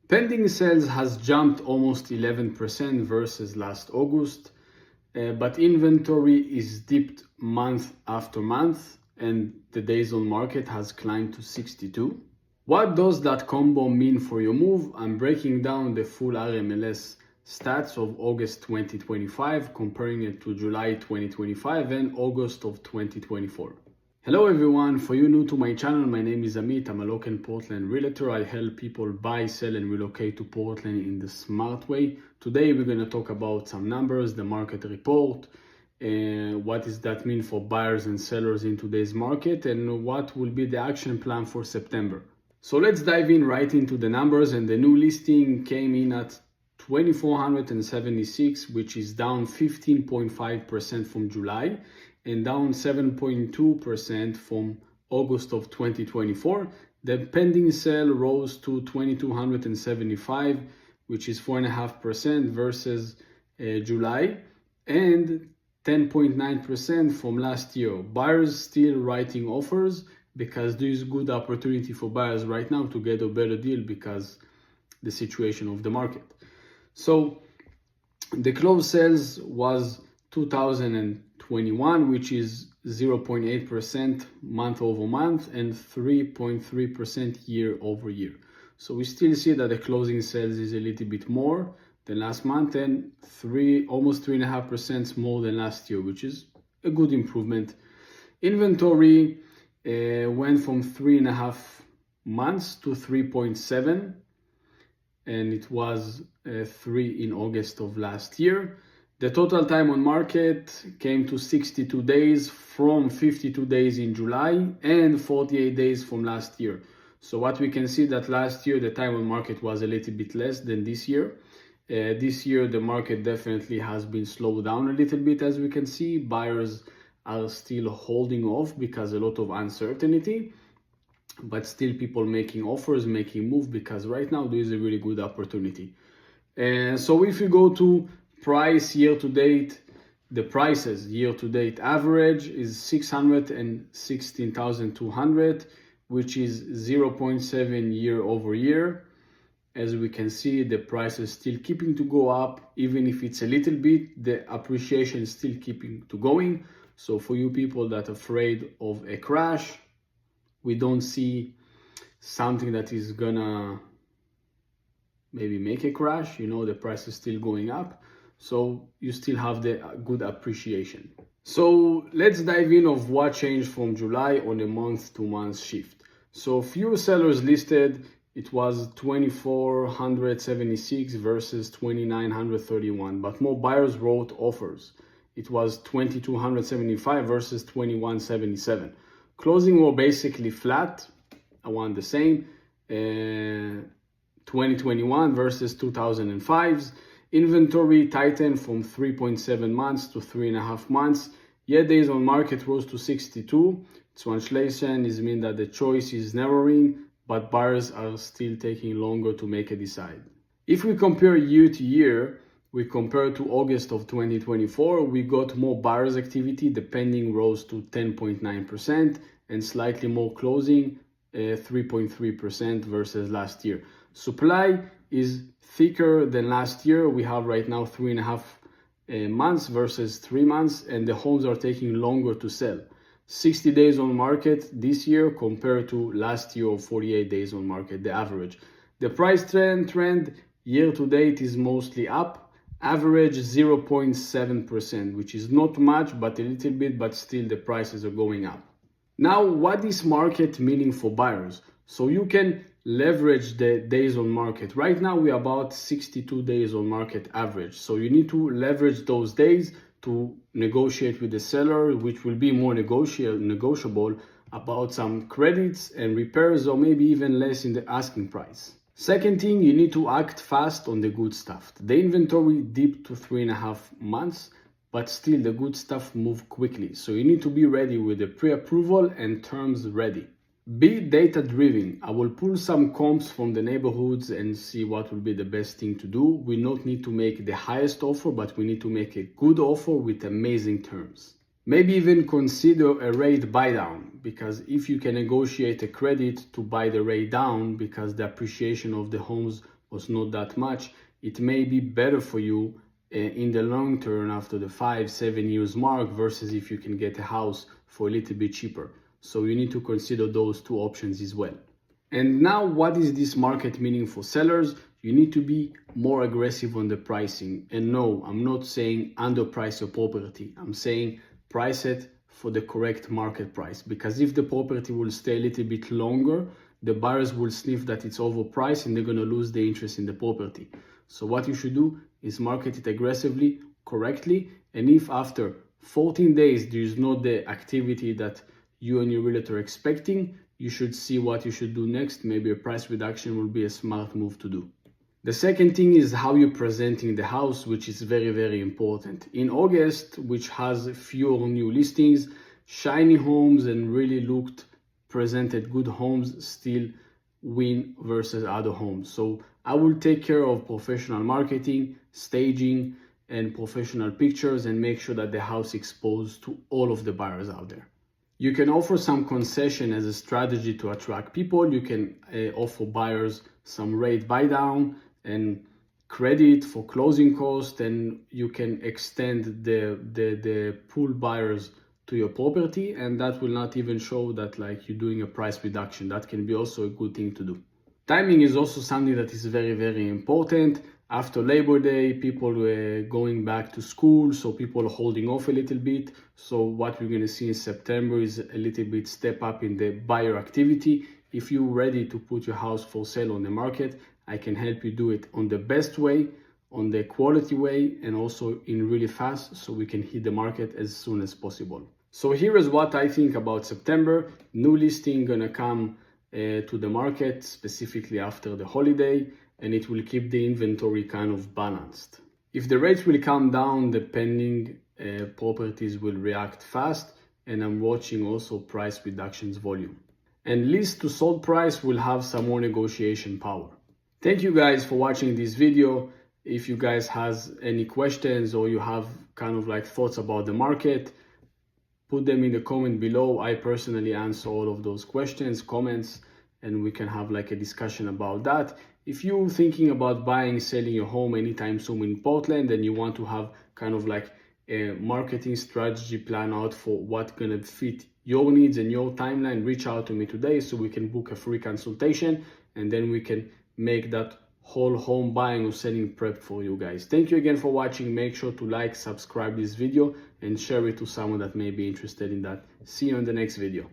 Pending sales has jumped almost 11% versus last August, but inventory is dipped month after month and the days on market has climbed to 62. What does that combo mean for your move? I'm breaking down the full RMLS stats of August 2025, comparing it to July 2025 and August of 2024. Hello everyone, for you new to my channel, my name is Amit. I'm a local Portland realtor. I help people buy, sell and relocate to Portland in the smart way. Today we're going to talk about some numbers, the market report, what does that mean for buyers and sellers in today's market, and what will be the action plan for September. So let's dive in right into the numbers. And the new listing came in at 2,476, which is down 15.5% from July and down 7.2% from August of 2024. The pending sale rose to 2,275, which is 4.5% versus July and 10.9% from last year. Buyers still writing offers because there is good opportunity for buyers right now to get a better deal because the situation of the market. So the closed sales was 2021, which is 0.8% month over month and 3.3% year over year. So we still see that the closing sales is a little bit more than last month and almost 3.5% more than last year, which is a good improvement. Inventory went from 3.5 months to 3.7, and it was 3 in August of last year. The total time on market came to 62 days from 52 days in July and 48 days from last year. So what we can see that last year the time on market was a little bit less than this year. This year the market definitely has been slowed down a little bit, as we can see. Buyers are still holding off because a lot of uncertainty, but still people making offers, making move, because right now there is a really good opportunity. So if you go to price year to date, the prices year to date average is 616,200, which is 0.7 year over year. As we can see, the price is still keeping to go up. Even if it's a little bit, the appreciation is still keeping to going. So for you people that are afraid of a crash, we don't see something that is gonna maybe make a crash. The price is still going up, so you still have the good appreciation. So let's dive in of what changed from July on a month to month shift. So fewer sellers listed. It was 2,476 versus 2,931, but more buyers wrote offers. It was 2,275 versus 2,177. Closing were basically flat, around the same, 2021 versus 2005's. Inventory tightened from 3.7 months to 3.5 months, yet days on market rose to 62. Translation is mean that the choice is narrowing, but buyers are still taking longer to make a decide. If we compare year to year, we compare to August of 2024, we got more buyers activity. The pending rose to 10.9% and slightly more closing, 3.3% versus last year. Supply is thicker than last year. We have right now 3.5 months versus 3 months, and the homes are taking longer to sell. 60 days on market this year compared to last year of 48 days on market, the average. The price trend year to date is mostly up, average 0.7%, which is not much, but a little bit, but still the prices are going up. Now, what is market meaning for buyers? So you can leverage the days on market. Right now we are about 62 days on market average. So you need to leverage those days to negotiate with the seller, which will be more negotiable about some credits and repairs, or maybe even less in the asking price. Second thing, you need to act fast on the good stuff. The inventory dipped to 3.5 months, but still the good stuff move quickly. So you need to be ready with the pre-approval and terms ready. Be data driven. I will pull some comps from the neighborhoods and see what will be the best thing to do. We not need to make the highest offer, but we need to make a good offer with amazing terms. Maybe even consider a rate buy down, because if you can negotiate a credit to buy the rate down, because the appreciation of the homes was not that much, it may be better for you in the long term after the 5-7 years mark versus if you can get a house for a little bit cheaper. So you need to consider those two options as well. And now, what is this market meaning for sellers? You need to be more aggressive on the pricing. And no, I'm not saying underprice your property. I'm saying price it for the correct market price. Because if the property will stay a little bit longer, the buyers will sniff that it's overpriced and they're going to lose the interest in the property. So what you should do is market it aggressively, correctly. And if after 14 days there is not the activity that you and your realtor are expecting, you should see what you should do next. Maybe a price reduction will be a smart move to do. The second thing is how you're presenting the house, which is very, very important. In August, which has fewer new listings, shiny homes and really presented good homes still win versus other homes. So I will take care of professional marketing, staging, and professional pictures and make sure that the house is exposed to all of the buyers out there. You can offer some concession as a strategy to attract people. You can offer buyers some rate buy down and credit for closing costs, and you can extend the pool buyers to your property, and that will not even show that like you're doing a price reduction. That can be also a good thing to do. Timing is also something that is very, very important. After Labor Day, people were going back to school, so people are holding off a little bit. So what we're going to see in September is a little bit step up in the buyer activity. If you're ready to put your house for sale on the market, I can help you do it on the best way, on the quality way, and also in really fast, so we can hit the market as soon as possible. So here is what I think about September. New listing gonna come to the market specifically after the holiday, and it will keep the inventory kind of balanced. If the rates will come down, the pending properties will react fast, and I'm watching also price reductions volume. And list to sold price will have some more negotiation power. Thank you guys for watching this video. If you guys has any questions or you have kind of like thoughts about the market, put them in the comment below. I personally answer all of those questions, comments, and we can have like a discussion about that. If you're thinking about buying, selling your home anytime soon in Portland and you want to have kind of like a marketing strategy plan out for what's gonna fit your needs and your timeline, reach out to me today so we can book a free consultation, and then we can make that whole home buying or selling prep for you guys. Thank you again for watching. Make sure to like, subscribe this video, and share it to someone that may be interested in that. See you in the next video.